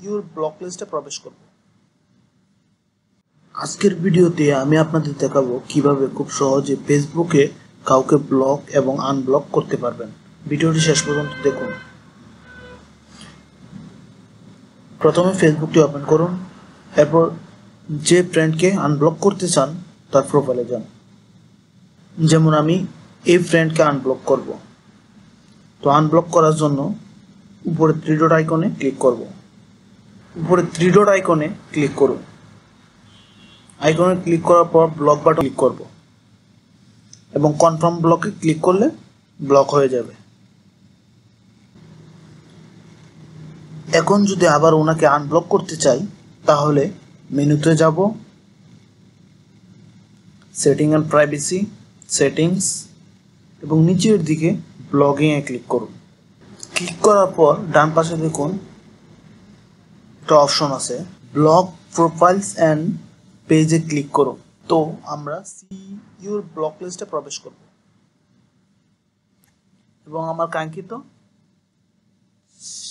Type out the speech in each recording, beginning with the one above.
Your block লিস্টে প্রবেশ করব। আজকের ভিডিওতে আমি আপনাদের দেখাবো কিভাবে খুব সহজে ফেসবুকে কাউকে ব্লক এবং আনব্লক করতে পারবেন। ভিডিওটি শেষ পর্যন্ত দেখুন। প্রথমে ফেসবুকটি ওপেন করুন, এরপর যে ফ্রেন্ডকে আনব্লক করতে চান তার প্রোফাইলে যান। যেমন আমি এই ফ্রেন্ডকে আনব্লক করব। তো আনব্লক করার জন্য উপরে থ্রি ডট আইকনে ক্লিক করব। উপরে থ্রি ডট আইকনে ক্লিক করুন। আইকনে ক্লিক করার পর ব্লক বাটন ক্লিক করব এবং কনফার্ম ব্লকে ক্লিক করলে ব্লক হয়ে যাবে। এখন যদি আবার ওনাকে আনব্লক করতে চাই তাহলে মেনুতে যাব, সেটিং অ্যান্ড প্রাইভেসি, সেটিংস এবং নিচের দিকে ব্লগিংয়ে ক্লিক করুন। ক্লিক করার পর ডান পাশে দেখুন একটা অপশন আছে, ব্লক প্রোফাইলস অ্যান্ড পেজে ক্লিক করুন। তো আমরা সি ইউর ব্লক লিস্টে প্রবেশ করব এবং আমার কাঙ্ক্ষিত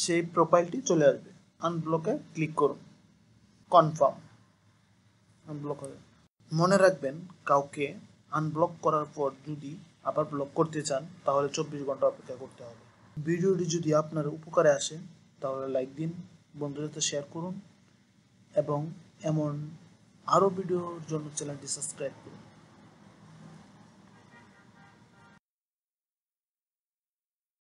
সেই প্রোফাইলটি চলে আসবে। আনব্লকে ক্লিক করুন, কনফার্ম, আনব্লক হবে। মনে রাখবেন, কাউকে আনব্লক করার পর যদি আবার ব্লক করতে চান তাহলে 24 ঘন্টা অপেক্ষা করতে হবে। ভিডিওটি যদি আপনার উপকারে আসে তাহলে লাইক দিন, বন্ধুদের সাথে শেয়ার করুন এবং এমন আরও ভিডিওর জন্য চ্যানেলটি সাবস্ক্রাইব করুন।